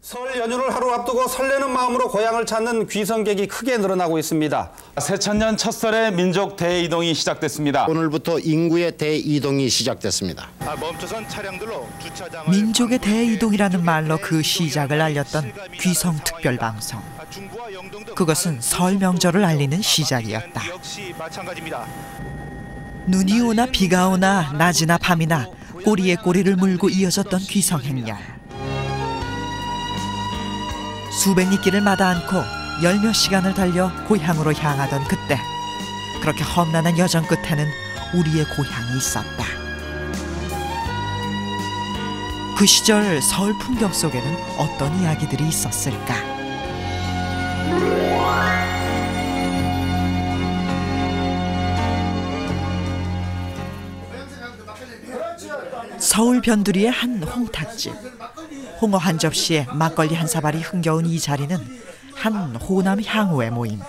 설 연휴를 하루 앞두고 설레는 마음으로 고향을 찾는 귀성객이 크게 늘어나고 있습니다. 새천년 첫설에 민족 대이동이 시작됐습니다. 오늘부터 인구의 대이동이 시작됐습니다. 멈춰선 차량들로 주차장을 민족의 대이동이라는 말로 그 시작을 알렸던 귀성특별방송. 그것은 설 명절을 알리는 시작이었다. 역시 마찬가지입니다. 눈이 오나 비가 오나 낮이나 밤이나 꼬리에 꼬리를 물고 이어졌던 귀성행렬. 수백 리길을 마다 않고 열몇 시간을 달려 고향으로 향하던 그때, 그렇게 험난한 여정 끝에는 우리의 고향이 있었다. 그 시절 서울 풍경 속에는 어떤 이야기들이 있었을까? 서울 변두리의 한 홍탁집. 홍어 한 접시에 막걸리 한 사발이 흥겨운 이 자리는 한 호남 향후의 모임.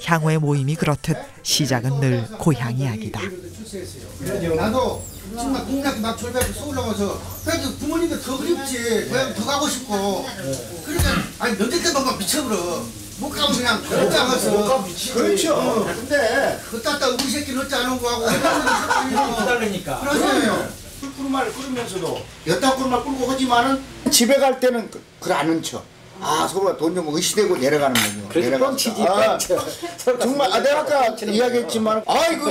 향후의 모임이 그렇듯 시작은 늘 고향 이야기다. 나도 정말 국민학교 막 졸업해서 서울 나와서 그래도 부모님도 더 그립지. 고향 더 가고 싶고. 그러니까 아니 명절 때만 막 미쳐버려. 못 가면 그냥 못 가서. 그렇죠. 근데 그따 우리 새끼는 어찌 안 오고 하고 기다리니까. 그러세요. 꿀꿀말 끓으면서도 여타꿀만 끌고 하지만은 집에 갈 때는 그걸 아는 척. 아, 서로가 돈 좀 의시되고 내려가는 거죠. 그래서 뻥치지. 정말 내가 아까 이야기했지만 아이고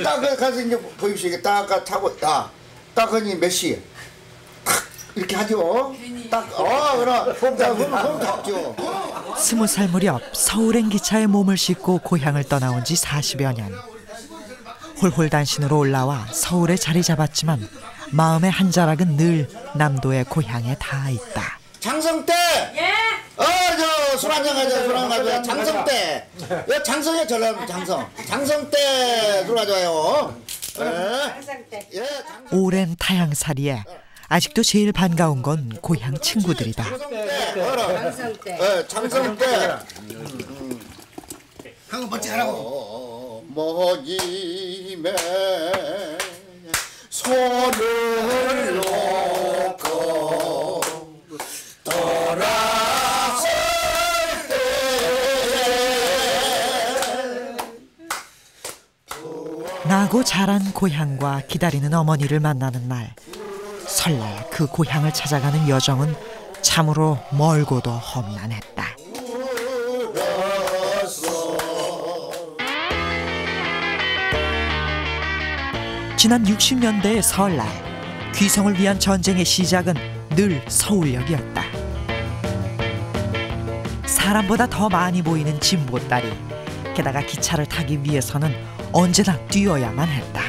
딱 가서 이제 보입시오. 이게 딱 타고 딱 하니 몇 시에 탁 이렇게 하죠. 그럼 홈 탔죠. 20살 무렵 서울행 기차에 몸을 싣고 고향을 떠나온 지 40여 년. 홀홀단신으로 올라와 서울에 자리 잡았지만 마음의 한 자락은 늘 남도의 고향에 닿아 있다. 장성대. 예. 저 술 한잔 가자. 술 한잔 가자. 장성대. 장성에 전화 장성. 장성대 술 가져와요. 장성대. 예. 오랜 타향살이에 아직도 제일 반가운 건 고향 친구들이다. 장성대. 장성대. 한번 멋지 하라고. 먹임에 손을 놓고 돌아설 때 나고 자란 고향과 기다리는 어머니를 만나는 날, 설날 그 고향을 찾아가는 여정은 참으로 멀고도 험난했다. 지난 60년대의 설날, 귀성을 위한 전쟁의 시작은 늘 서울역이었다. 사람보다 더 많이 보이는 진보다리, 게다가 기차를 타기 위해서는 언제나 뛰어야만 했다.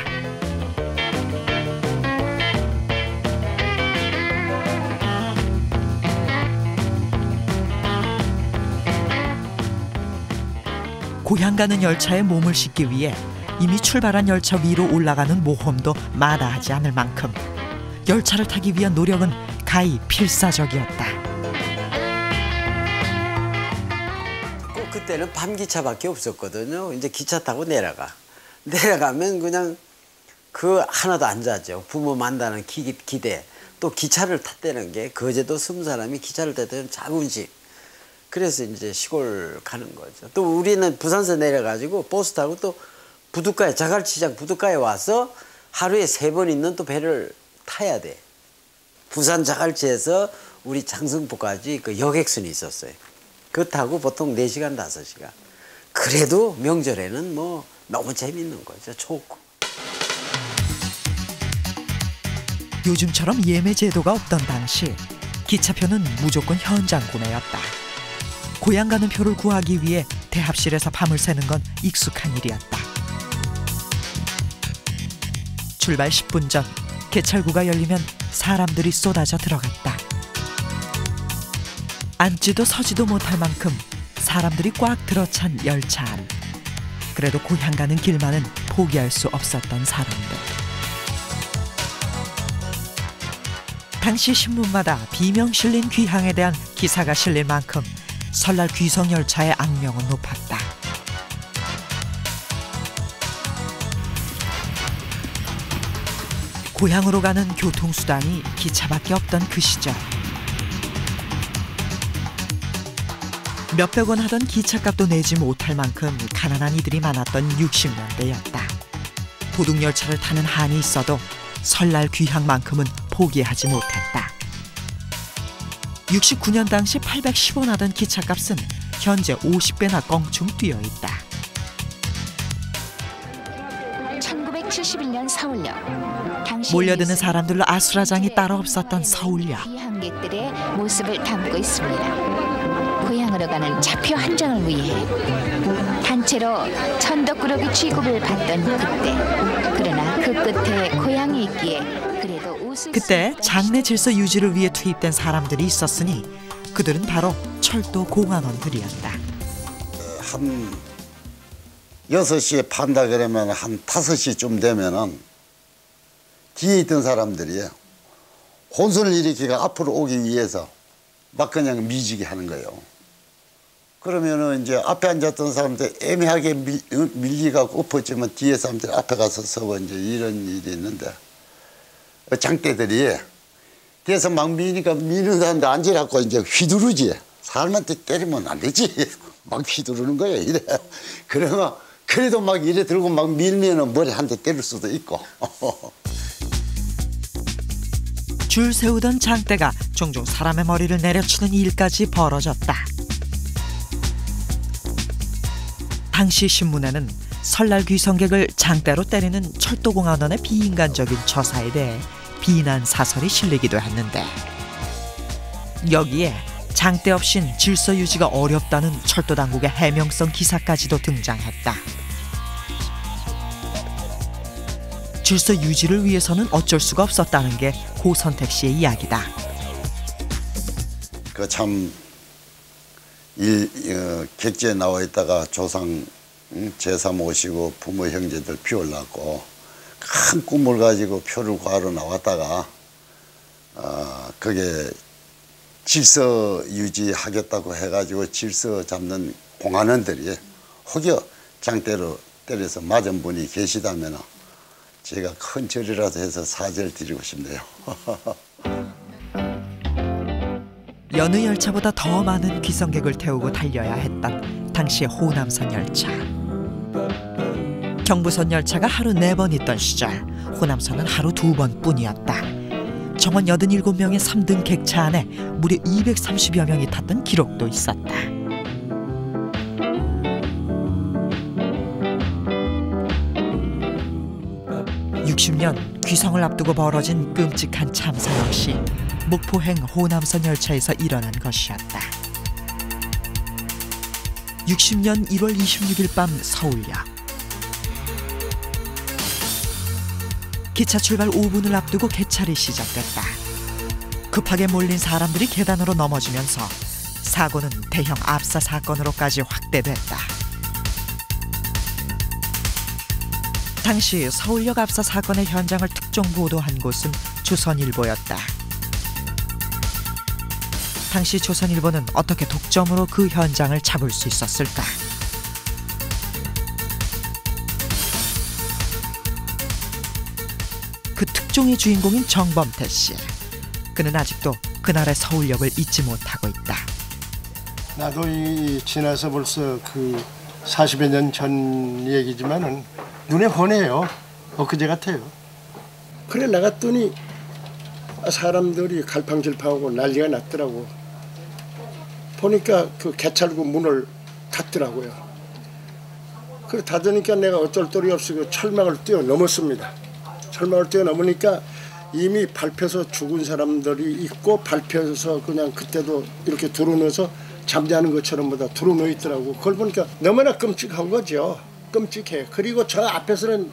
고향 가는 열차에 몸을 싣기 위해 이미 출발한 열차 위로 올라가는 모험도 마다하지 않을 만큼 열차를 타기 위한 노력은 가히 필사적이었다. 그때는 밤기차밖에 없었거든요. 이제 기차 타고 내려가면 그냥 그 하나도 안 자죠. 부모 만나는 기대. 또 기차를 탔다는 게 거제도 20사람이 기차를 탔다는 자부심. 그래서 이제 시골 가는 거죠. 또 우리는 부산서 내려가지고 버스 타고 또 부둣가에, 자갈치장 부둣가에 와서 하루에 3번 있는 또 배를 타야 돼. 부산 자갈치에서 우리 장성포까지 그 여객선이 있었어요. 그거 타고 보통 4시간, 5시간. 그래도 명절에는 뭐 너무 재밌는 거죠. 좋고. 요즘처럼 예매 제도가 없던 당시 기차표는 무조건 현장 구매였다. 고향 가는 표를 구하기 위해 대합실에서 밤을 새는 건 익숙한 일이었다. 출발 10분 전 개찰구가 열리면 사람들이 쏟아져 들어갔다. 앉지도 서지도 못할 만큼 사람들이 꽉 들어찬 열차 안. 그래도 고향 가는 길만은 포기할 수 없었던 사람들. 당시 신문마다 비명 실린 귀향에 대한 기사가 실릴 만큼 설날 귀성 열차의 악명은 높았다. 고향으로 가는 교통수단이 기차밖에 없던 그 시절, 몇백 원 하던 기차값도 내지 못할 만큼 가난한 이들이 많았던 60년대였다. 도둑열차를 타는 한이 있어도 설날 귀향만큼은 포기하지 못했다. 69년 당시 810원 하던 기차값은 현재 50배나 껑충 뛰어있다. 1971년 서울역. 몰려드는 사람들로 아수라장이 따로 없었던 서울역. 귀향객들의 모습을 담고 있습니다. 고향으로 가는 차표 한 장을 위해 단체로 천덕꾸러기 취급을 받던 그때, 그러나 그 끝에 고향이 있기에 그래도 웃을 그때 장내 질서 유지를 위해 투입된 사람들이 있었으니 그들은 바로 철도 공안원들이었다. 한 6시에 판다 그러면 한 5시쯤 되면은 뒤에 있던 사람들이 혼선을 일으키고 앞으로 오기 위해서 막 그냥 미지게 하는 거예요. 그러면은 이제 앞에 앉았던 사람들 애매하게 밀리가 엎어지면 뒤에 사람들이 앞에 가서 서고 이제 이런 일이 있는데 장대들이 뒤에서 막 미니까 미는 사람들 앉으라고 이제 휘두르지. 사람한테 때리면 안 되지. 막 휘두르는 거예요. 이래. 그러면 그래도 막 이래 들고 막 밀면은 머리 한 대 때릴 수도 있고. 줄 세우던 장대가 종종 사람의 머리를 내려치는 일까지 벌어졌다. 당시 신문에는 설날 귀성객을 장대로 때리는 철도공안원의 비인간적인 처사에 대해 비난 사설이 실리기도 했는데, 여기에 장대 없인 질서 유지가 어렵다는 철도당국의 해명성 기사까지도 등장했다. 질서 유지를 위해서는 어쩔 수가 없었다는 게 고선택 씨의 이야기다. 그 참 객지에 나와 있다가 조상 제사 모시고 부모 형제들 피 올랐고 큰 꿈을 가지고 표를 구하러 나왔다가 그게 질서 유지하겠다고 해가지고 질서 잡는 공안원들이 혹여 장대로 때려서 맞은 분이 계시다면 제가 큰 절이라도 해서 사죄를 드리고 싶네요. 여느 열차보다 더 많은 귀성객을 태우고 달려야 했던 당시의 호남선 열차. 경부선 열차가 하루 4번 있던 시절 호남선은 하루 2번뿐이었다. 정원 87명의 3등 객차 안에 무려 230여 명이 탔던 기록도 있었다. (60년) 귀성을 앞두고 벌어진 끔찍한 참사 역시 목포행 호남선 열차에서 일어난 것이었다. 60년 1월 26일 밤 서울역. 기차 출발 5분을 앞두고 개찰이 시작됐다. 급하게 몰린 사람들이 계단으로 넘어지면서 사고는 대형 압사 사건으로까지 확대됐다. 당시 서울역 압사 사건의 현장을 특종 보도한 곳은 조선일보였다. 당시 조선일보는 어떻게 독점으로 그 현장을 잡을 수 있었을까? 그 특종의 주인공인 정범태 씨. 그는 아직도 그날의 서울역을 잊지 못하고 있다. 나도 지나서 벌써 그 40여 년 전 얘기지만은 눈에 훤해요. 엊그제 같아요. 그래 나갔더니 사람들이 갈팡질팡하고 난리가 났더라고. 보니까 그 개찰구 문을 닫더라고요. 그래 닫으니까 내가 어쩔 도리 없이 그 철망을 뛰어넘었습니다. 철망을 뛰어넘으니까 이미 밟혀서 죽은 사람들이 있고 밟혀서 그냥 그때도 이렇게 들어놓아서 잠자는 것처럼 보다 들어놓여 있더라고. 그걸 보니까 너무나 끔찍한 거죠. 끔찍해. 그리고 저 앞에서는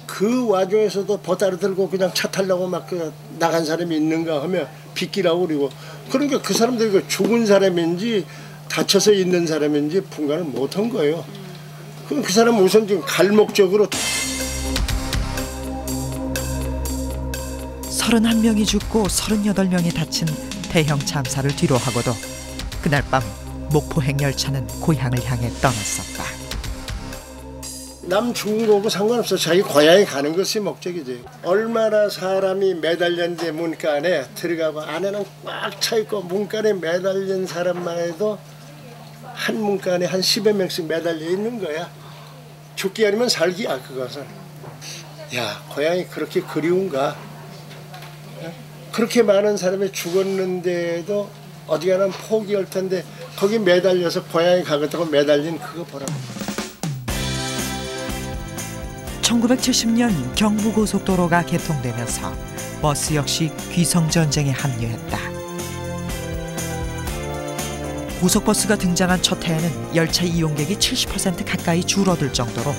그 와중에서도 보따리 들고 그냥 차 타려고 막 그 나간 사람이 있는가 하면 비키라고 그러고. 그러니까 그 사람들이 그 죽은 사람인지 다쳐서 있는 사람인지 분간을 못한 거예요. 그럼 그 사람은 우선 지금 갈 목적으로 31명이 죽고 38명이 다친 대형 참사를 뒤로하고도 그날 밤 목포행 열차는 고향을 향해 떠났었다. 남 죽은 거고 상관없어. 자기 고향에 가는 것이 목적이지. 얼마나 사람이 매달렸는데 문가 안에 들어가고 안에는 꽉 차 있고 문간에 매달린 사람만 해도 한 문간에 한 10여 명씩 매달려 있는 거야. 죽기 아니면 살기야 그것은. 야, 고향이 그렇게 그리운가? 그렇게 많은 사람이 죽었는데도 어디 가나 포기할 텐데 거기 매달려서 고향에 가겠다고 매달린 그거 보라고. 1970년 경부고속도로가 개통되면서 버스 역시 귀성전쟁에 합류했다. 고속버스가 등장한 첫 해에는 열차 이용객이 70% 가까이 줄어들 정도로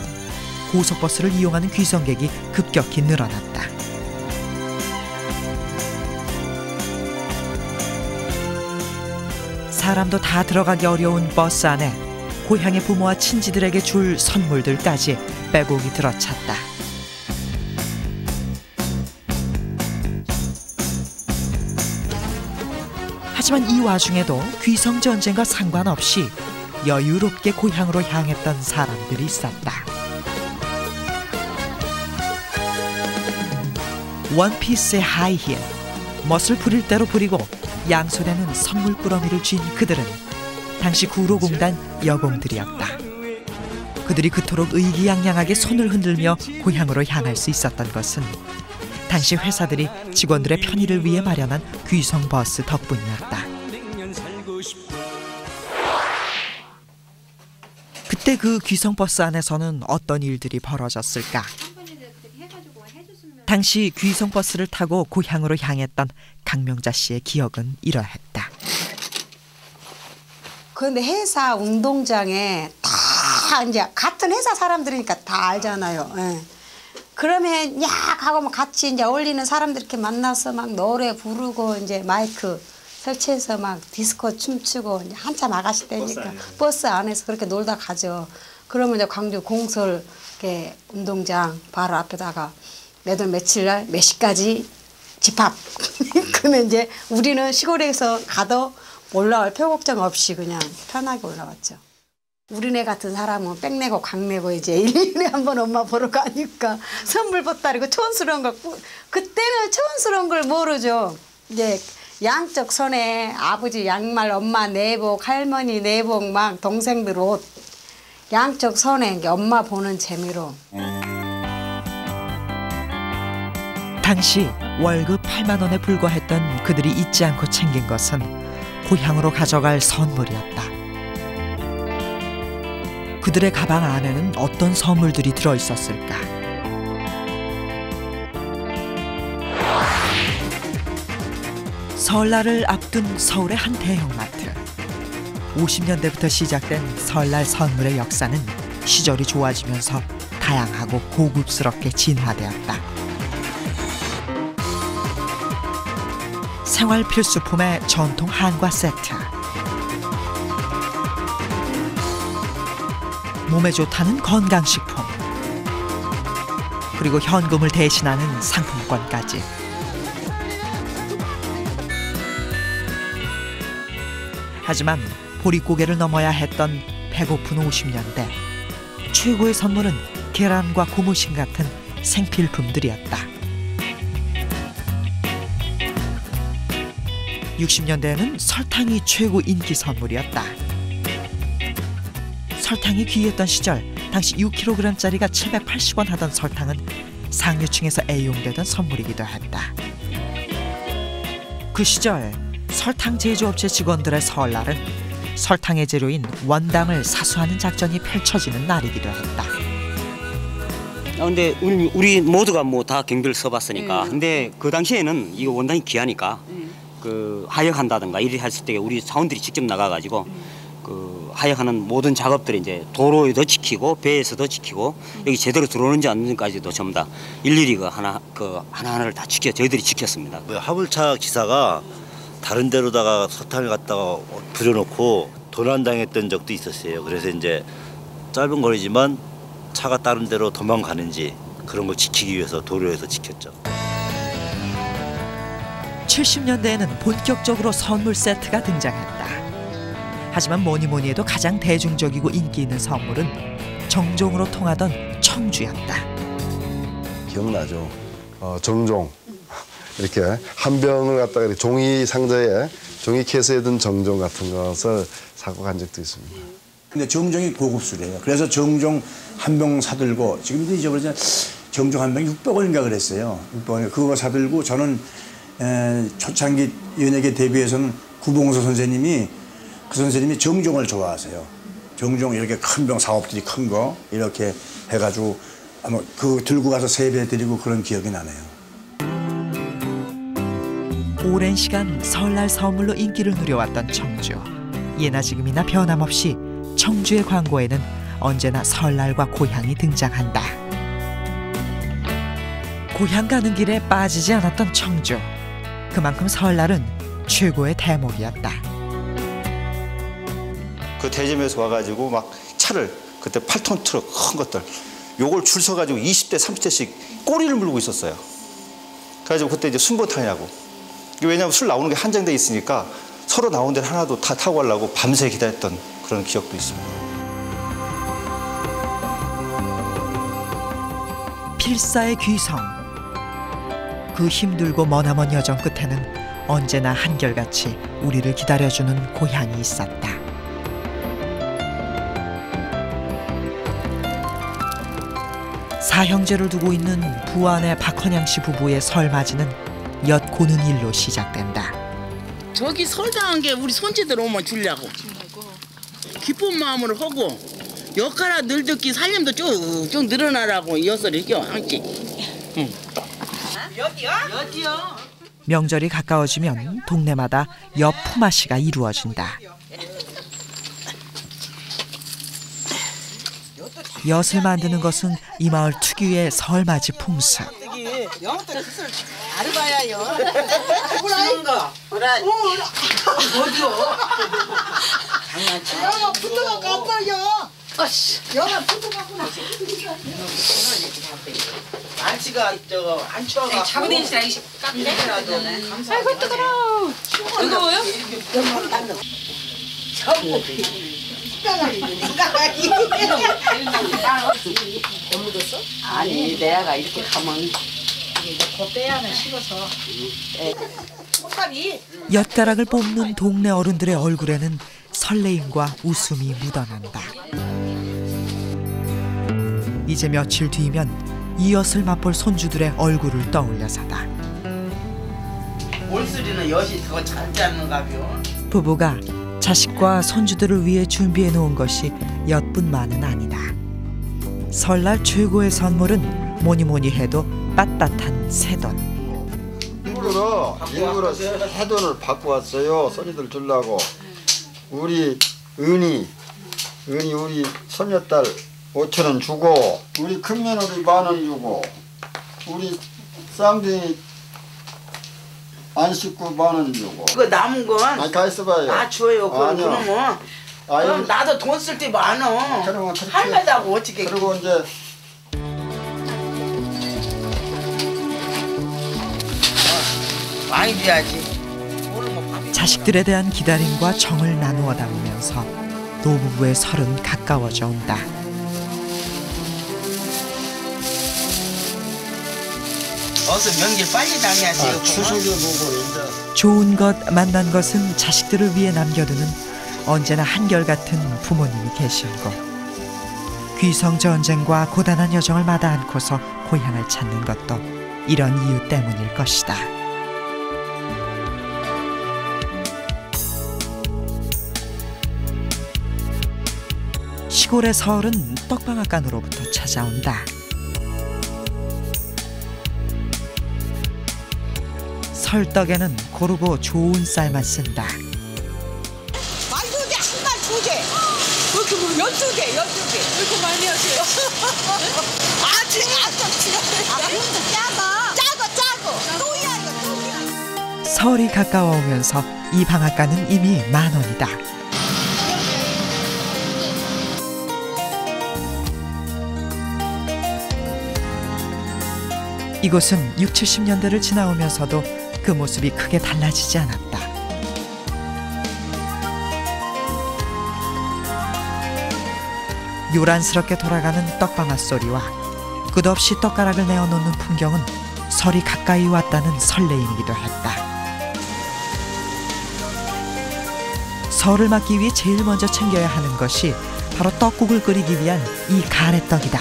고속버스를 이용하는 귀성객이 급격히 늘어났다. 사람도 다 들어가기 어려운 버스 안에 고향의 부모와 친지들에게 줄 선물들까지 빼곡히 들어찼다. 하지만 이 와중에도 귀성전쟁과 상관없이 여유롭게 고향으로 향했던 사람들이 있었다. 원피스의 하이힐, 멋을 부릴 대로 부리고 양손에는 선물꾸러미를 쥔 그들은 당시 구로공단 여공들이었다. 그들이 그토록 의기양양하게 손을 흔들며 고향으로 향할 수 있었던 것은 당시 회사들이 직원들의 편의를 위해 마련한 귀성버스 덕분이었다. 그때 그 귀성버스 안에서는 어떤 일들이 벌어졌을까? 당시 귀성버스를 타고 고향으로 향했던 강명자 씨의 기억은 이러했다. 그런데 회사 운동장에 다 이제 같은 회사 사람들이니까 다 알잖아요. 예. 그러면 야 하고 같이 이제 어울리는 사람들 이렇게 만나서 막 노래 부르고 이제 마이크 설치해서 막 디스코 춤추고 이제 한참 아가씨 때니까 버스 안에서 그렇게 놀다 가죠. 그러면 이제 광주 공설 이렇게 운동장 바로 앞에다가 매달 며칠 날 몇 시까지 집합. 그러면 이제 우리는 시골에서 가도 올라올 표 걱정 없이 그냥 편하게 올라왔죠. 우리네 같은 사람은 빽내고 강내고 이제 1년에 한 번 엄마 보러 가니까 선물 보따리고 촌스러운 거. 그때는 촌스러운 걸 모르죠. 이제 양쪽 손에 아버지 양말, 엄마 내복, 할머니 내복, 막 동생들 옷. 양쪽 손에 이제 엄마 보는 재미로. 당시 월급 8만 원에 불과했던 그들이 잊지 않고 챙긴 것은 고향으로 가져갈 선물이었다. 그들의 가방 안에는 어떤 선물들이 들어있었을까? 설날을 앞둔 서울의 한 대형마트. 50년대부터 시작된 설날 선물의 역사는 시절이 좋아지면서 다양하고 고급스럽게 진화되었다. 생활 필수품의 전통 한과 세트, 몸에 좋다는 건강식품, 그리고 현금을 대신하는 상품권까지. 하지만 보릿고개를 넘어야 했던 배고픈 50년대, 최고의 선물은 계란과 고무신 같은 생필품들이었다. 60년대에는 설탕이 최고 인기 선물이었다. 설탕이 귀했던 시절, 당시 6kg짜리가 780원 하던 설탕은 상류층에서 애용되던 선물이기도 했다. 그 시절 설탕 제조업체 직원들의 설날은 설탕의 재료인 원당을 사수하는 작전이 펼쳐지는 날이기도 했다. 근데 우리 모두가 뭐 다 경비를 써봤으니까. 근데 그 당시에는 이거 원당이 귀하니까 그 하역한다든가 이리 했을 때 우리 사원들이 직접 나가가지고 그 하역하는 모든 작업들을 이제 도로에도 지키고 배에서도 지키고 여기 제대로 들어오는지 안 오는지까지도 전부 다 일일이 하나하나를 다 저희들이 지켰습니다. 화물차 기사가 다른 데로다가 설탕을 갖다가 부려놓고 도난당했던 적도 있었어요. 그래서 이제 짧은 거리지만 차가 다른 데로 도망가는지 그런 걸 지키기 위해서 도로에서 지켰죠. 70년대에는 본격적으로 선물 세트가 등장했다. 하지만 뭐니 해도 가장 대중적이고 인기 있는 선물은 정종으로 통하던 청주였다. 기억나죠? 정종. 이렇게 한 병을 갖다가 종이 상자에 종이케이스에 든 정종 같은 것을 사고 간 적도 있습니다. 근데 정종이 고급술이에요. 그래서 정종 한 병 사들고 지금도 잊어버리잖아요. 정종 한 병 600원인가 그랬어요. 600원. 그거 사들고 저는 초창기 연예계 데뷔해서는 구봉서 선생님이 그 선생님이 정종을 좋아하세요. 정종 이렇게 큰 병 사업들이 큰 거 이렇게 해가지고 아마 그 들고 가서 세배 드리고 그런 기억이 나네요. 오랜 시간 설날 선물로 인기를 누려왔던 청주. 예나 지금이나 변함없이 청주의 광고에는 언제나 설날과 고향이 등장한다. 고향 가는 길에 빠지지 않았던 청주. 그만큼 설날은 최고의 대목이었다. 그 대점에서 와가지고 막 차를 그때 8톤 트럭 큰 것들 요걸 줄 서가지고 20대 30대씩 꼬리를 물고 있었어요. 그래가지고 그때 이제 순보타냐고. 왜냐하면 술 나오는 게 한정돼 있으니까 서로 나온 데를 하나도 다 타고 가려고 밤새 기다렸던 그런 기억도 있습니다. 필사의 귀성. 그 힘들고 머나먼 여정 끝에는 언제나 한결같이 우리를 기다려주는 고향이 있었다. 사형제를 두고 있는 부안의 박헌양 씨 부부의 설 맞이는 엿 고는 일로 시작된다. 저기 설당한 게 우리 손지들 오면 주려고. 기쁜 마음으로 하고 엿가라 늘듣기 살림도 쭉쭉 늘어나라고 엿을 이겨 함께. 엿이요? 명절이 가까워지면 동네마다 엿 품앗이가 이루어진다. 엿을 만드는 것은 이 마을 특유의 설맞이 풍습. 영어도 뜻을 알아봐야요. 주는 거. 어디요? 장난치. 영어 붙어가 갔어요. 영어 붙어가구나. 안치가 저거 안치가 잡으대시라 이 깎이라도 아이고 뜨거라. 뜨거워요? 전부 묻었어? 아니 내가 이렇게 가면 곧 빼야는 식어서. 엿가락을 뽑는 동네 어른들의 얼굴에는 설레임과 웃음이 묻어난다. 이제 며칠 뒤면 이 엿을 맛볼 손주들의 얼굴을 떠올려서다. 올수리는 엿이 더 잘 잡는가벼. 부부가 자식과 손주들을 위해 준비해 놓은 것이 엿뿐만은 아니다. 설날 최고의 선물은 뭐니 해도 빳빳한 새돈. 일부러 새돈을 받고 왔어요. 손님들 주려고. 우리 은희 우리 손녀딸 5,000원 주고, 우리 큰며느리 10,000원 주고, 우리 쌍둥이 안 씻고 10,000원 주고. 그거 남은 건 아니 가 있어봐요. 다 줘요. 그러면 그럼 나도 돈 쓸 때 많어. 할매다고 어떻게. 그리고 이제 많이 줘야지. 자식들에 대한 기다림과 정을 나누어 담으면서 노부부의 설은 가까워져 온다. 어서 명절 빨리 다녀야지. 추석에 보고 좋은 것 만난 것은 자식들을 위해 남겨두는 언제나 한결같은 부모님이 계신 곳. 귀성 전쟁과 고단한 여정을 마다 않고서 고향을 찾는 것도 이런 이유 때문일 것이다. 시골의 설은 떡방앗간으로부터 찾아온다. 설떡에는 고르고 좋은 쌀만 쓴다. 말두개 한 달 2개. 이렇게 뭐 12개. 이렇게 많이 하세요. 짜고. 또야. 설이 가까워 오면서 이 방앗간은 이미 10,000원이다. 이곳은 60, 70년대를 지나오면서도 그 모습이 크게 달라지지 않았다. 요란스럽게 돌아가는 떡방앗 소리와 끝없이 떡가락을 내어놓는 풍경은 설이 가까이 왔다는 설레임이기도 했다. 설을 맞기 위해 제일 먼저 챙겨야 하는 것이 바로 떡국을 끓이기 위한 이 가래떡이다.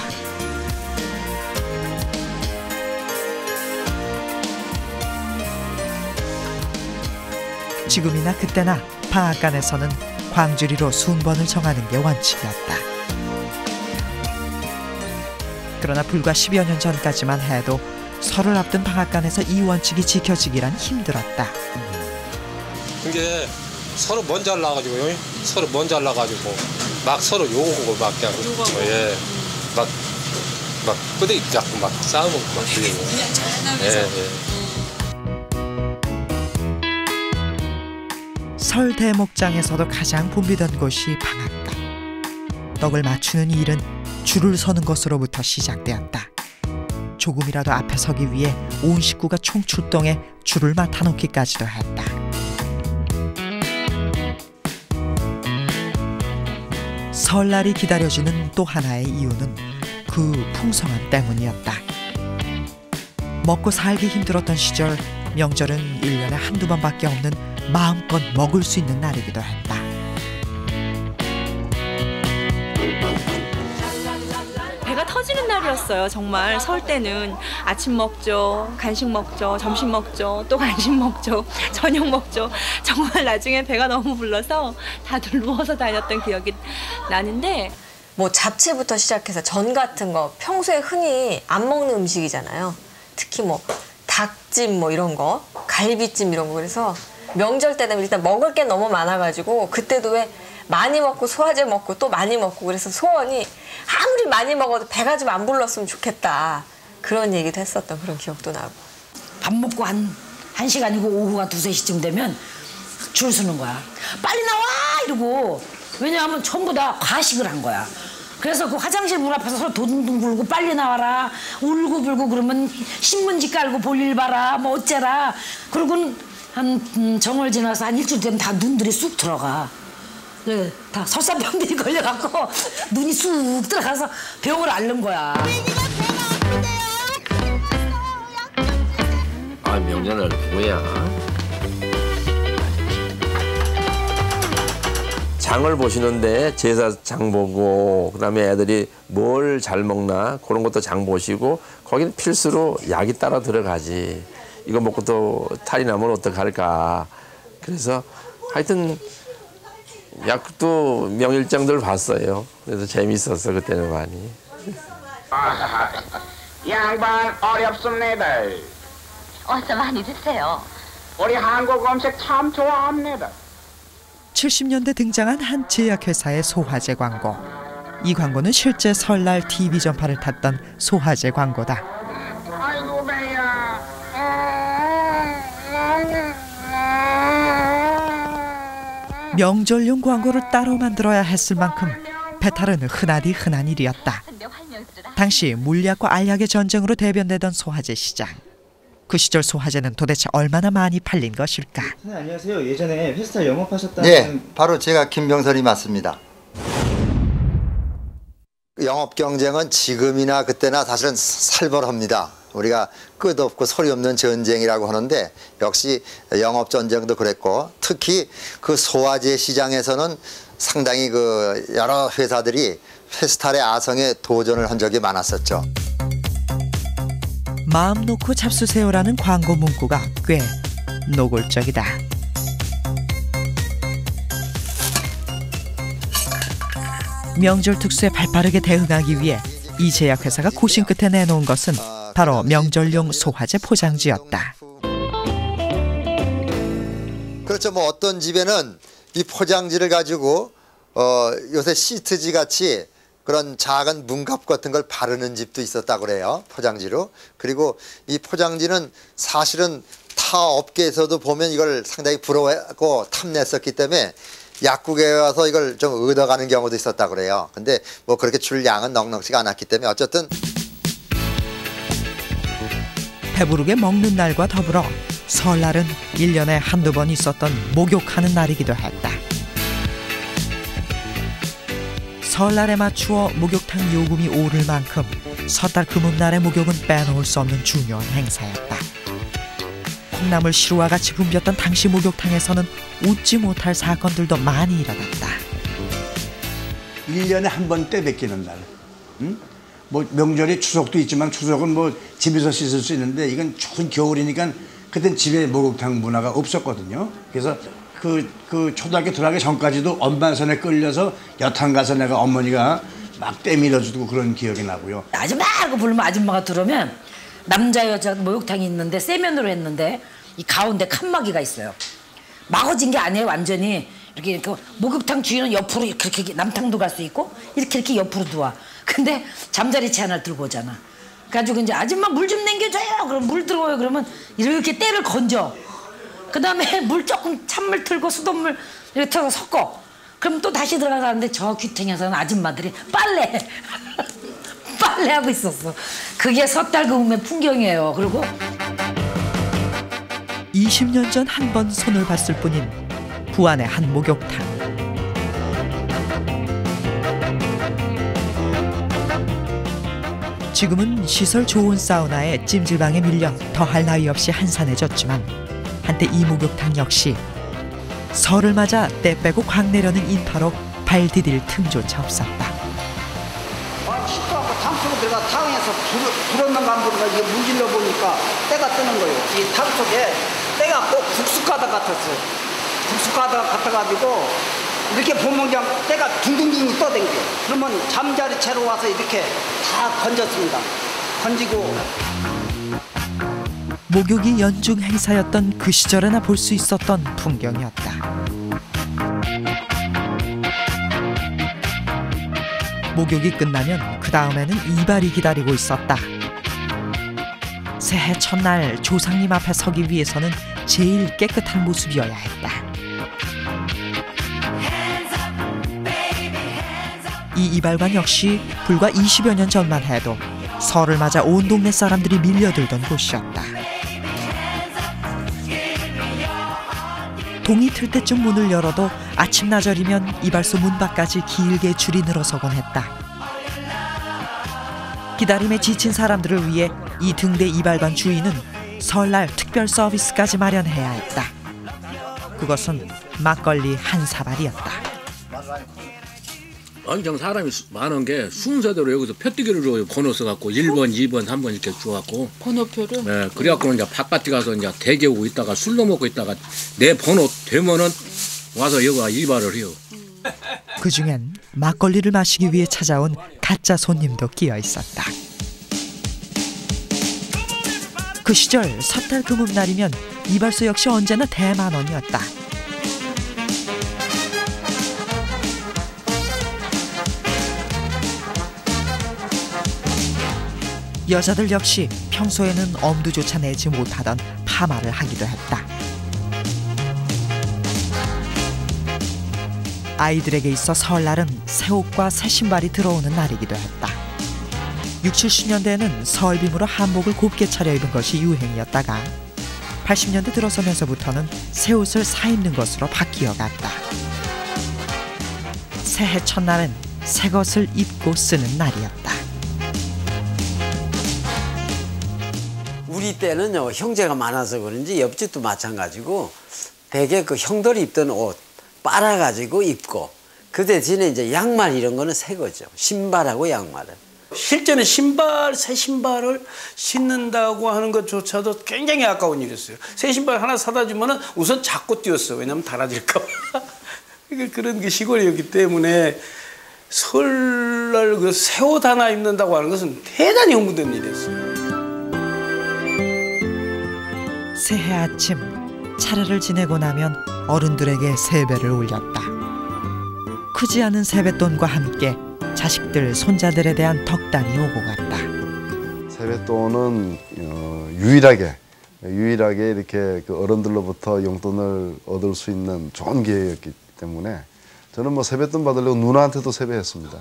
지금이나 그때나 방앗간에서는 광주리로 순번을 정하는 게 원칙이었다. 그러나 불과 10여 년 전까지만 해도 설을 앞둔 방앗간에서 이 원칙이 지켜지기란 힘들었다. 이게 서로 먼저 잘라가지고요. 서로 먼저 잘라가지고 막 서로 욕하고 막 그냥 예, 막 끄덕이 잡고 막 싸우고 막 그래요. 예, 예. 설 대목장에서도 가장 붐비던 곳이 방앗간. 떡을 맞추는 일은 줄을 서는 것으로부터 시작되었다. 조금이라도 앞에 서기 위해 온 식구가 총출동해 줄을 맡아놓기까지도 했다. 설날이 기다려지는 또 하나의 이유는 그 풍성함 때문이었다. 먹고 살기 힘들었던 시절 명절은 1년에 한두 번밖에 없는 마음껏 먹을 수 있는 날이기도 했다. 배가 터지는 날이었어요. 정말 설 때는 아침 먹죠, 간식 먹죠, 점심 먹죠, 또 간식 먹죠, 저녁 먹죠. 정말 나중에 배가 너무 불러서 다들 누워서 다녔던 기억이 나는데 뭐 잡채부터 시작해서 전 같은 거 평소에 흔히 안 먹는 음식이잖아요. 특히 뭐 닭찜 뭐 이런 거, 갈비찜 이런 거. 그래서 명절 때 되면 일단 먹을 게 너무 많아가지고 그때도 왜 많이 먹고 소화제 먹고 또 많이 먹고 그래서 소원이 아무리 많이 먹어도 배가 좀 안 불렀으면 좋겠다. 그런 얘기도 했었던 그런 기억도 나고. 밥 먹고 한 1시간이고 오후가 2, 3시쯤 되면 줄 서는 거야. 빨리 나와! 이러고. 왜냐하면 전부 다 과식을 한 거야. 그래서 그 화장실 문 앞에서 서로 도둥둥 굴고 빨리 나와라. 울고불고 그러면 신문지 깔고 볼일 봐라. 뭐 어째라. 그러고 한 정월 지나서 한 일주일 되면 다 눈들이 쑥 들어가. 네, 다 설사병들이 걸려갖고 눈이 쑥 들어가서 병을 앓는 거야. 아, 명절날 뭐야? 장을 보시는데 제사 장 보고 그다음에 애들이 뭘 잘 먹나 그런 것도 장 보시고 거기는 필수로 약이 따라 들어가지. 이거 먹고 또 탈이 나면 어떡할까. 그래서 하여튼 약도 명일장들 봤어요. 그래서 재밌었어 그때는 많이. 양반 어렵습니다. 어서 많이 드세요. 우리 한국 음식 참 좋아합니다. 70년대 등장한 한 제약회사의 소화제 광고. 이 광고는 실제 설날 TV 전파를 탔던 소화제 광고다. 아이고 배야. 명절용 광고를 따로 만들어야 했을 만큼 배탈은 흔하디 흔한 일이었다. 당시 물약과 알약의 전쟁으로 대변되던 소화제 시장. 그 시절 소화제는 도대체 얼마나 많이 팔린 것일까? 네, 안녕하세요. 예전에 페스타 영업하셨다는... 네, 바로 제가 김병설이 맞습니다. 영업 경쟁은 지금이나 그때나 사실은 살벌합니다. 우리가 끝없고 소리 없는 전쟁이라고 하는데 역시 영업 전쟁도 그랬고 특히 그 소화제 시장에서는 상당히 그 여러 회사들이 페스탈의 아성에 도전을 한 적이 많았었죠. 마음 놓고 잡수세요라는 광고 문구가 꽤 노골적이다. 명절 특수에 발빠르게 대응하기 위해 이 제약회사가 고심 끝에 내놓은 것은 바로 명절용 소화제 포장지였다. 그렇죠. 뭐 어떤 집에는 이 포장지를 가지고 요새 시트지 같이 그런 작은 문갑 같은 걸 바르는 집도 있었다고 그래요. 포장지로. 그리고 이 포장지는 사실은 타 업계에서도 보면 이걸 상당히 부러워하고 탐냈었기 때문에 약국에 와서 이걸 좀 얻어가는 경우도 있었다고 그래요. 근데 뭐 그렇게 줄 양은 넉넉지가 않았기 때문에 어쨌든 배부르게 먹는 날과 더불어 설날은 1년에 한두 번 있었던 목욕하는 날이기도 했다. 설날에 맞추어 목욕탕 요금이 오를 만큼 설달 금음날의 목욕은 빼놓을 수 없는 중요한 행사였다. 콩나물 시루와 같이 붐볐던 당시 목욕탕에서는 웃지 못할 사건들도 많이 일어났다. 1년에 한 번 때 뵙기는 날. 응? 뭐 명절이 추석도 있지만 추석은 뭐 집에서 씻을 수 있는데 이건 추운 겨울이니까 그땐 집에 목욕탕 문화가 없었거든요. 그래서 그 초등학교 들어가기 전까지도 엄마 손에 끌려서 여탕 가서 내가 어머니가 막 떼밀어주고 그런 기억이 나고요. 아줌마 하고 부르면 아줌마가 들어오면 남자 여자 목욕탕이 있는데 세면으로 했는데 이 가운데 칸막이가 있어요. 막아진 게 아니에요. 완전히 이렇게 목욕탕 주인은 옆으로 이렇게 남탕도 갈 수 있고 이렇게 옆으로 누워. 근데 잠자리채 하나 들고 오잖아. 그래가지고 이제 아줌마 물 좀 남겨줘요. 그럼 물 들어와요. 그러면 이렇게 때를 건져. 그 다음에 물 조금 찬물 틀고 수돗물 이렇게 틀어서 섞어. 그럼 또 다시 들어가는데 저 귀퉁이에서는 아줌마들이 빨래하고 있었어. 그게 섣달 금음의 풍경이에요. 그리고 20년 전 한 번 손을 봤을 뿐인 부안의 한 목욕탕. 지금은 시설 좋은 사우나에 찜질방에 밀려 더할 나위 없이 한산해졌지만 한때 이 목욕탕 역시 설을 맞아 때 빼고 광 내려는 인파로 발 디딜 틈조차 없었다. 식도하고 탕 속에 들어가 탕에서 불었는 간부가 이게 문질러 보니까 때가 뜨는 거예요. 이 탕 속에 때가 꼭 국수가다 같았어요. 국수가다 같아가지고 이렇게 보면 그냥 때가 둥둥둥 떠댕겨요. 그러면 잠자리 채로 와서 이렇게 다 건졌습니다. 건지고. 목욕이 연중 행사였던 그 시절에나 볼 수 있었던 풍경이었다. 목욕이 끝나면 그 다음에는 이발이 기다리고 있었다. 새해 첫날 조상님 앞에 서기 위해서는 제일 깨끗한 모습이어야 했다. 이 이발관 역시 불과 20여 년 전만 해도 설을 맞아 온 동네 사람들이 밀려들던 곳이었다. 동이 틀 때쯤 문을 열어도 아침나절이면 이발소 문 밖까지 길게 줄이 늘어서곤 했다. 기다림에 지친 사람들을 위해 이 등대 이발관 주인은 설날 특별 서비스까지 마련해야 했다. 그것은 막걸리 한 사발이었다. 엄청 사람이 많은 게 순서대로 여기서 표띠기를 줘요. 번호 써갖고 1번, 2번, 3번 이렇게 줘갖고. 번호표를? 네, 그래갖고 이제 바깥에 가서 이제 대게 오고 있다가 술도 먹고 있다가 내 번호 되면은 와서 여기가 이발을 해요. 그중엔 막걸리를 마시기 위해 찾아온 가짜 손님도 끼어 있었다. 그 시절 섣달 금음날이면 이발소 역시 언제나 대만원이었다. 여자들 역시 평소에는 엄두조차 내지 못하던 파마를 하기도 했다. 아이들에게 있어 설날은 새 옷과 새 신발이 들어오는 날이기도 했다. 60, 70년대에는 설빔으로 한복을 곱게 차려입은 것이 유행이었다가 80년대 들어서면서부터는 새 옷을 사입는 것으로 바뀌어갔다. 새해 첫날은 새 것을 입고 쓰는 날이었다. 우리 때는요 형제가 많아서 그런지 옆집도 마찬가지고 대개 그 형들이 입던 옷 빨아가지고 입고 그 대신에 이제 양말 이런 거는 새 거죠. 신발하고 양말은. 실제는 새 신발을 신는다고 하는 것조차도 굉장히 아까운 일이었어요. 새 신발 하나 사다 주면은 우선 잡고 뛰었어. 왜냐면 달아질까 봐. 그런 게 시골이었기 때문에 설날 그 새 옷 하나 입는다고 하는 것은 대단히 흥분된 일이었어요. 새해 아침 차례를 지내고 나면 어른들에게 세배를 올렸다. 크지 않은 세뱃돈과 함께 자식들, 손자들에 대한 덕담이 오고 갔다. 세뱃돈은 유일하게 이렇게 그 어른들로부터 용돈을 얻을 수 있는 좋은 기회였기 때문에 저는 뭐 세뱃돈 받으려고 누나한테도 세배했습니다.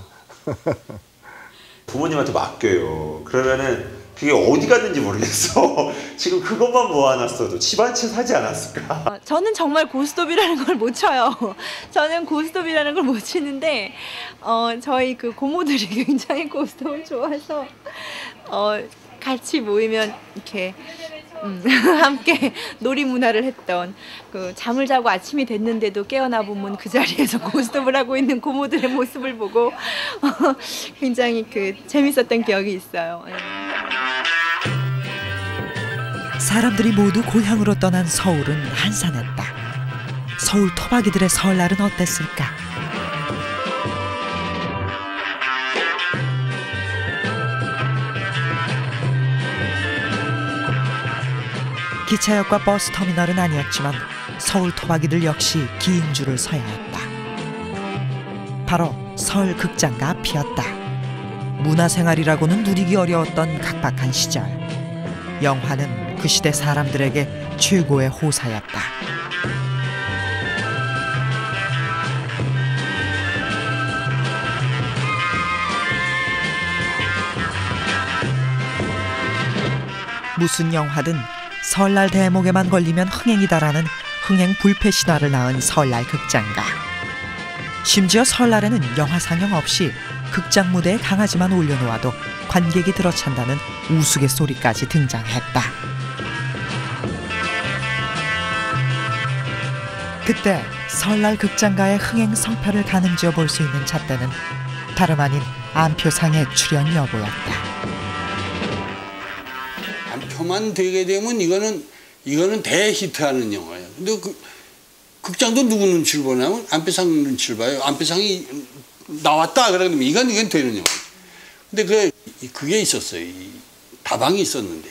부모님한테 맡겨요. 그러면은 그게 어디 갔는지 모르겠어. 지금 그것만 모아놨어도 집 한 채 사지 않았을까? 저는 정말 고스톱이라는 걸 못 쳐요. 저는 고스톱이라는 걸 못 치는데 저희 그 고모들이 굉장히 고스톱을 좋아해서 같이 모이면 이렇게 함께 놀이 문화를 했던 그 잠을 자고 아침이 됐는데도 깨어나 보면 그 자리에서 고스톱을 하고 있는 고모들의 모습을 보고 굉장히 그 재밌었던 기억이 있어요. 사람들이 모두 고향으로 떠난 서울은 한산했다. 서울 토박이들의 설날은 어땠을까? 기차역과 버스터미널은 아니었지만 서울 토박이들 역시 긴 줄을 서야 했다. 바로 설 극장가 앞이었다. 문화생활이라고는 누리기 어려웠던 각박한 시절. 영화는 그 시대 사람들에게 최고의 호사였다. 무슨 영화든 설날 대목에만 걸리면 흥행이다라는 흥행 불패 신화를 낳은 설날 극장가. 심지어 설날에는 영화 상영 없이 극장 무대에 강아지만 올려놓아도 관객이 들어찬다는 우스갯소리까지 등장했다. 그때 설날 극장가의 흥행 성패를 가늠지어 볼 수 있는 잣대는 다름 아닌 안표상의 출연 여부였다. 안표만 되게 되면 이거는 대히트하는 영화예요. 근데 그 극장도 누구 눈치를 보냐면 안표상 눈치를 봐요. 안표상이 나왔다 그러면 이건 되는 영화. 근데 그게 있었어요. 이 다방이 있었는데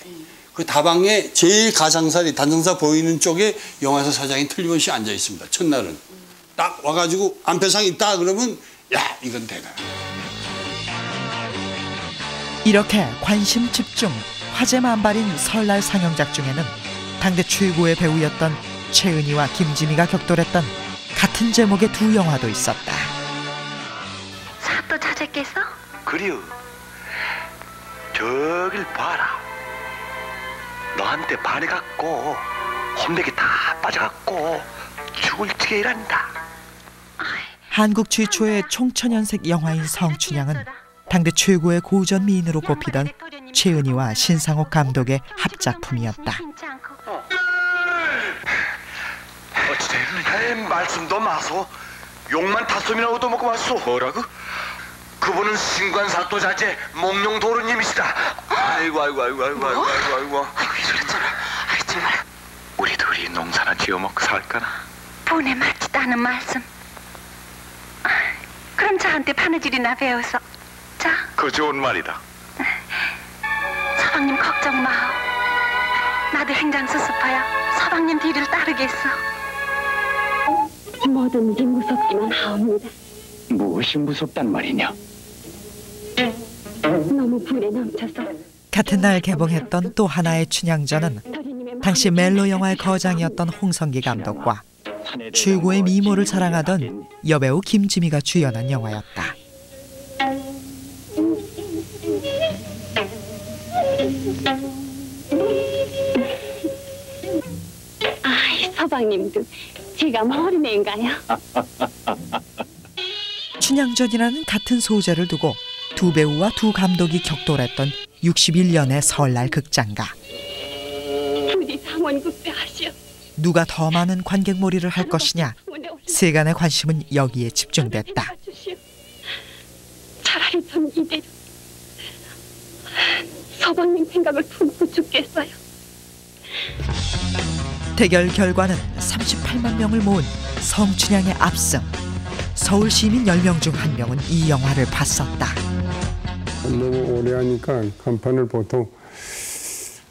그 다방에 제일 가장자리 단장사 보이는 쪽에 영화사 사장이 틀림없이 앉아 있습니다. 첫날은 딱 와가지고 안표상이 있다 그러면 야 이건 대가. 이렇게 관심 집중, 화제 만발인 설날 상영작 중에는 당대 최고의 배우였던 최은희와 김지미가 격돌했던 같은 제목의 두 영화도 있었다. 사또 찾았겠어? 그리요. 저길 봐라. 너한테 반해갖고 홈내기 다 빠져갖고 죽을 지게 일한다. 한국 최초의 총천연색 영화인 성춘향은 당대 최고의 고전 미인으로 꼽히던 최은희와 신상옥 감독의 합작품이었다. 어찌된 말씀도 마소. 욕만 다솜이나 얻어먹고 왔소. 뭐라고? 그분은 신관사또 자제 몽룡도루님이시다. 아이고. 이 소리잖아. 아이 정말. 우리 둘이 농사나 지어먹고 살까나. 본에 맞지도 않은 말씀. 그럼 저한테 바느질이나 배워서. 자. 그 좋은 말이다. 서방님 걱정 마오. 나도 행장 수습하여 서방님 뒤를 따르겠어. 뭐든지 무섭기만 하옵니다. 무엇이 무섭단 말이냐? 너무 불에 넘쳐서. 같은 날 개봉했던 또 하나의 춘향전은 당시 멜로 영화의 거장이었던 홍성기 감독과 최고의 미모를 자랑하던 여배우 김지미가 주연한 영화였다. 아이 서방님도 제가 어린애인가요? 춘향전이라는 같은 소재를 두고 두 배우와 두 감독이 격돌했던 61년의 설날 극장가. 부디 상원국대 하시오. 누가 더 많은 관객몰이를 할 것이냐, 세간의 관심은 여기에 집중됐다. 차라리 전 이대로 서방님 생각을 품고 죽겠어요. 대결 결과는 38만 명을 모은 성춘향의 압승. 서울 시민 10명 중 1명은 이 영화를 봤었다. 너무 오래 하니까 간판을 보통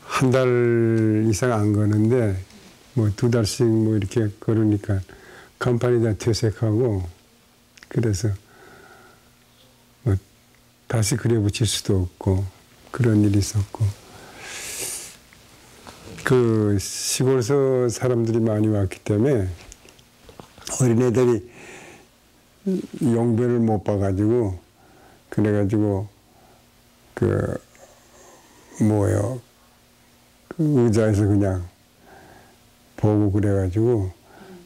한 달 이상 안 거는데 뭐 2달씩 뭐 이렇게 걸으니까 간판이 다 퇴색하고 그래서 뭐 다시 그려붙일 수도 없고 그런 일이 있었고 그 시골에서 사람들이 많이 왔기 때문에 어린애들이 용변을 못 봐가지고 그래가지고 그 의자에서 그냥 보고 그래가지고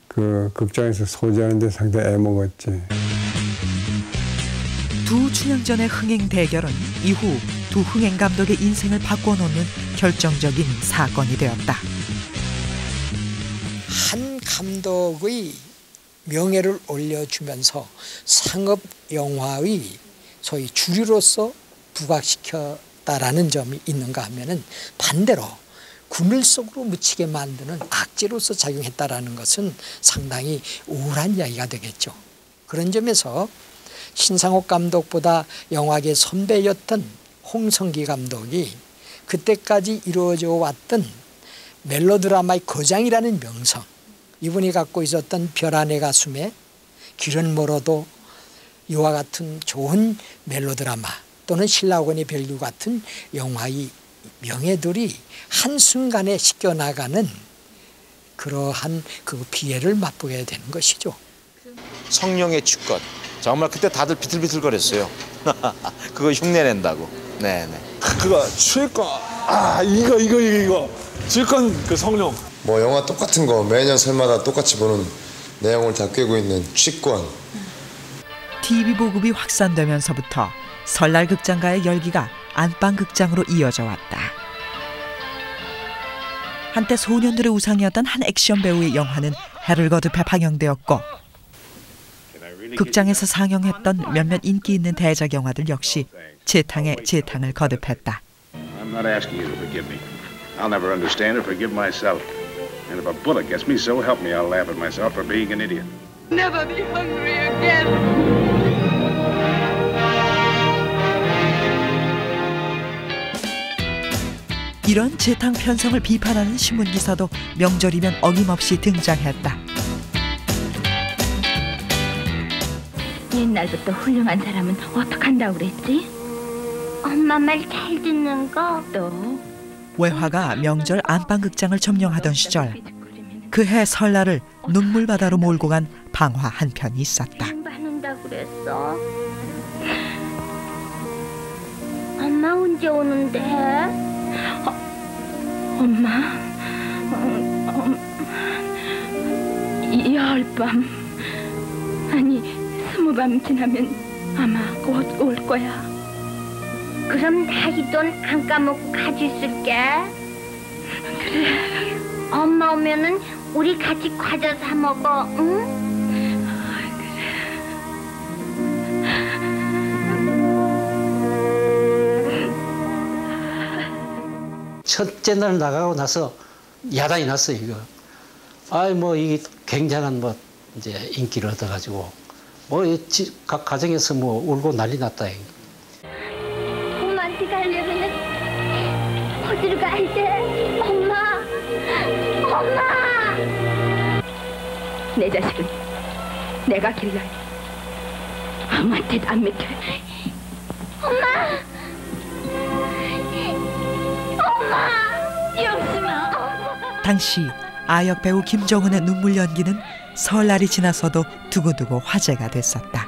그 극장에서 소지하는데 상당히 애먹었지. 두 춘향전의 흥행 대결은 이후 두 흥행 감독의 인생을 바꿔놓는 결정적인 사건이 되었다. 한 감독의 명예를 올려주면서 상업 영화의 소위 주류로서 부각시켰다라는 점이 있는가 하면은 반대로 군을 속으로 묻히게 만드는 악재로서 작용했다라는 것은 상당히 우울한 이야기가 되겠죠. 그런 점에서 신상옥 감독보다 영화계 선배였던 홍성기 감독이 그때까지 이루어져 왔던 멜로드라마의 거장이라는 명성, 이분이 갖고 있었던 별 안의 가슴에 길은 멀어도 이와 같은 좋은 멜로드라마 또는 신라원의 별유 같은 영화의 명예들이 한순간에 씻겨나가는 그러한 그 피해를 맛보게 되는 것이죠. 성령의 주권. 정말 그때 다들 비틀비틀거렸어요. 그거 흉내낸다고. 네네. 그거 주권. 이거. 주권 그 성령. 뭐 영화 똑같은 거 매년 설마다 똑같이 보는 내용을 다 꿰고 있는 취권. TV 보급이 확산되면서부터 설날 극장가의 열기가 안방 극장으로 이어져 왔다. 한때 소년들의 우상이었던 한 액션 배우의 영화는 해를 거듭해 방영되었고 극장에서 상영했던 몇몇 인기 있는 대작 영화들 역시 재탕에 재탕을 거듭했다. I'm not asking you to forgive me. I'll never understand or forgive myself. And if a bullet gets me, so help me, I'll laugh at myself for being an idiot. Never be hungry again. 이런 재탕 편성을 비판하는 신문 기사도 명절이면 어김없이 등장했다. 옛날부터 훌륭한 사람은 어떡한다고 그랬지? 엄마 말 잘 듣는 거. 또 외화가 명절 안방극장을 점령하던 시절 그해 설날을 눈물바다로 몰고 간 방화 한 편이 있었다. 받는다고 그랬어. 엄마 언제 오는데? 엄마 열밤 아니 20밤 지나면 아마 곧 올 거야. 그럼 나 이 돈 안 까먹고 가지고 있을게. 그래. 엄마 오면은 우리 같이 과자 사 먹어. 응? 첫째 날 나가고 나서 야단이 났어요, 이거. 뭐 이게 굉장한 뭐 이제 인기를 얻어가지고 각 가정에서 뭐 울고 난리 났다. 엄마한테 가려면 어디로 가야 돼? 엄마! 내 자식은 내가 길러야 아무한테도 안 맡겨. 엄마! 당시 아역 배우 김정은의 눈물 연기는 설날이 지나서도 두고두고 화제가 됐었다.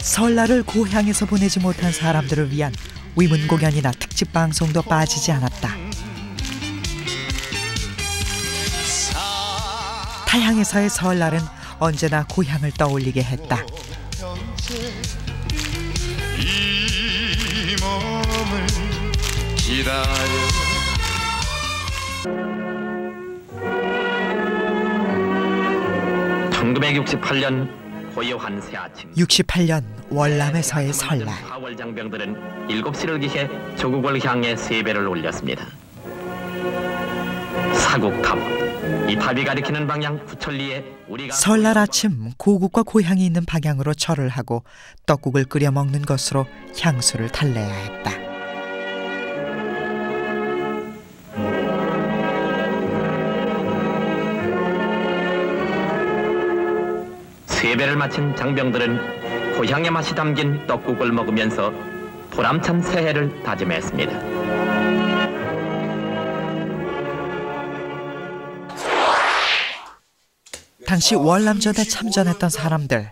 설날을 고향에서 보내지 못한 사람들을 위한 위문 공연이나 특집 방송도 빠지지 않았다. 타향에서의 설날은 언제나 고향을 떠올리게 했다. 이 몸을 기다려 1968년 고요한 새아침 68년 월남에서의 설날. 사월 장병들은 7시를 기해 조국을 향해 세배를 올렸습니다. 사국탑, 이 탑이 가리키는 방향 구천리에 우리가 설날 아침 고국과 고향이 있는 방향으로 절을 하고 떡국을 끓여 먹는 것으로 향수를 달래야 했다. 세배를 마친 장병들은 고향의 맛이 담긴 떡국을 먹으면서 보람찬 새해를 다짐했습니다. 당시 월남전에 참전했던 사람들.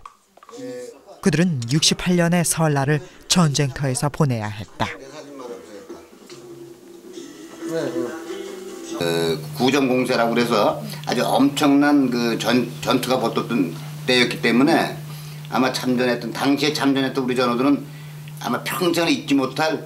그들은 68년의 설날을 전쟁터에서 보내야 했다. 구정공세라고 그래서 아주 엄청난 그 전투가 벌어졌던 때였기 때문에 아마 당시에 참전했던 우리 전우들은 아마 평생을 잊지 못할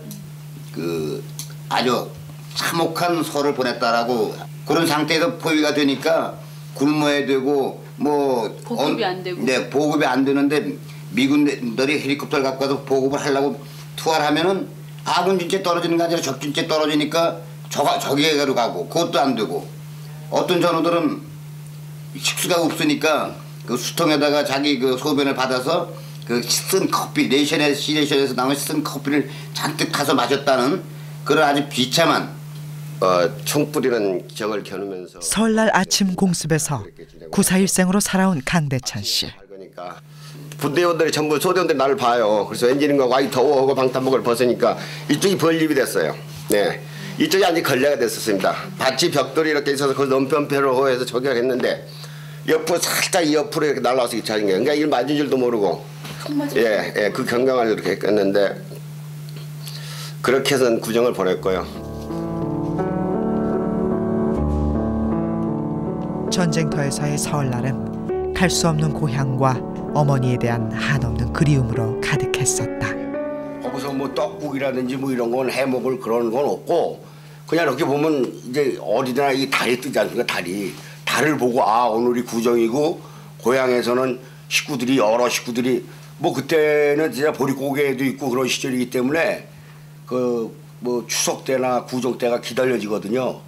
그 아주 참혹한 설을 보냈다라고. 그런 상태에서 포위가 되니까 굶어야 되고 뭐 보급이 안 되고. 네, 보급이 안 되는데 미군들이 헬리콥터를 갖고 와서 보급을 하려고 투하를 하면은 아군 진짜 떨어지는 게 아니라 적 진짜 떨어지니까 적에게로 가고 그것도 안 되고, 어떤 전우들은 식수가 없으니까 그 수통에다가 자기 그 소변을 받아서 그 쓴 커피, 시내션에서 나온 쓴 커피를 잔뜩 타서 마셨다는 그런 아주 비참한 총 뿌리는 적을 겨누면서. 설날 아침 공습에서 9.4일생으로 살아온 강대찬 씨. 부대원들이 전부 소대원들이 나를 봐요. 그래서 엔지니어가 와이 더워 하고 방탄복을 벗으니까 이쪽이 벌립이 됐어요. 네, 이쪽이 완전 걸레가 됐었습니다. 밭이 벽돌이 이렇게 있어서 그 넘편패로 해서 저격했는데 옆으로 살짝 옆으로 이렇게 날라와서 이차인 거예요. 그러니까 일 맞은 줄도 모르고 그 경강을 이렇게 했는데 그렇게 해서 구정을 보냈고요. 전쟁터에서의 설날은 갈 수 없는 고향과 어머니에 대한 한없는 그리움으로 가득했었다. 거기서 뭐 떡국이라든지 뭐 이런 건 해먹을 그런 건 없고 그냥 이렇게 보면 이제 어디나 이 달이 뜨지 않습니까? 달을 보고 아 오늘이 구정이고 고향에서는 여러 식구들이 뭐 그때는 진짜 보릿고개도 있고 그런 시절이기 때문에 그 뭐 추석 때나 구정 때가 기다려지거든요.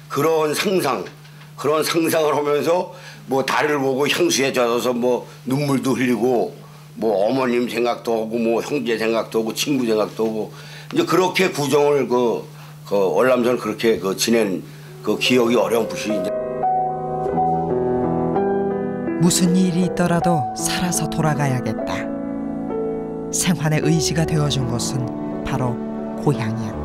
그런 상상을 하면서 뭐 달을 보고 향수에 젖어서 뭐 눈물도 흘리고 뭐 어머님 생각도 하고 뭐 형제 생각도 하고 친구 생각도 하고 이제 그렇게 구정을 그 월남전 그렇게 지낸 그 기억이 어렴풋이 이제. 무슨 일이 있더라도 살아서 돌아가야겠다. 생환의 의지가 되어준 곳은 바로 고향이었다.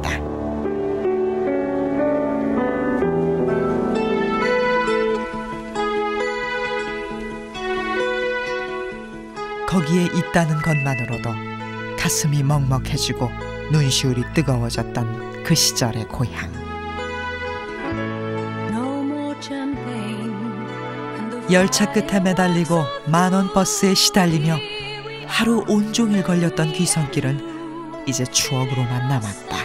거기에 있다는 것만으로도 가슴이 먹먹해지고 눈시울이 뜨거워졌던 그 시절의 고향. 열차 끝에 매달리고 만원 버스에 시달리며 하루 온종일 걸렸던 귀성길은 이제 추억으로만 남았다.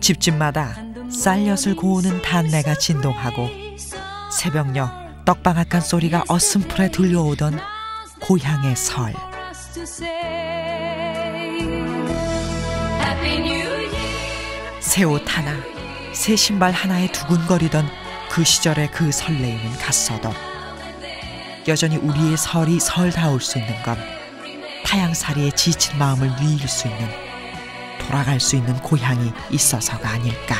집집마다 쌀엿을 고우는 단내가 진동하고 새벽녘 떡방앗간 소리가 어슴풀에 들려오던 고향의 설. 새 옷 하나, 새 신발 하나에 두근거리던 그 시절의 그 설레임은 갔어도 여전히 우리의 설이 설다울 수 있는 건 타양살이에 지친 마음을 누일 수 있는, 돌아갈 수 있는 고향이 있어서가 아닐까.